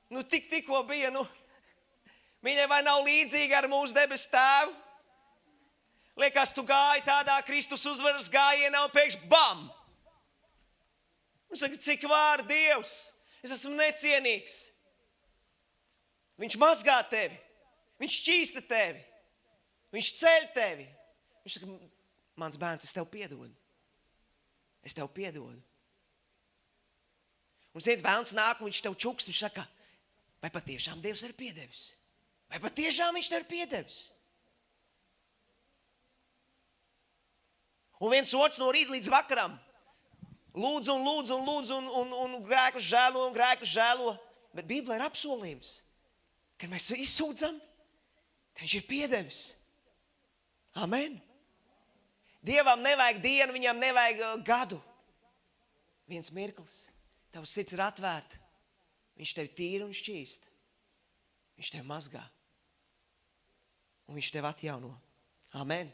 Tikko bija, viņai vai nav līdzīga ar mūsu debes tēvu? Liekas, tu gāji tādā Kristus uzvaras gājienā un pēkšņi bam! Un saka, cik vār Dievs, es esmu necienīgs. Viņš mazgā tevi, viņš šķīsta tevi, viņš ceļ tevi. Viņš saka, mans bērns, es tev piedodu. Es tev piedodu. Un ziniet, vēlns nāk un viņš tev čuks, viņš saka, vai patiešām Dievs ir piedevis? Vai patiešām viņš tev ir piedevis? Un viens otrs no rīta līdz vakaram lūdz un grēkus žēlo. Bet Bībelē ir apsolījums, kad mēs izsūdzam, tad viņš ir piedevis. Amen. Dievam nevajag dienu, viņam nevajag gadu. Viens mirklis. Tavs sirds ir atvērta. Viņš tevi tīra un šķīst. Viņš tevi mazgā. Un viņš tevi atjauno. Amen.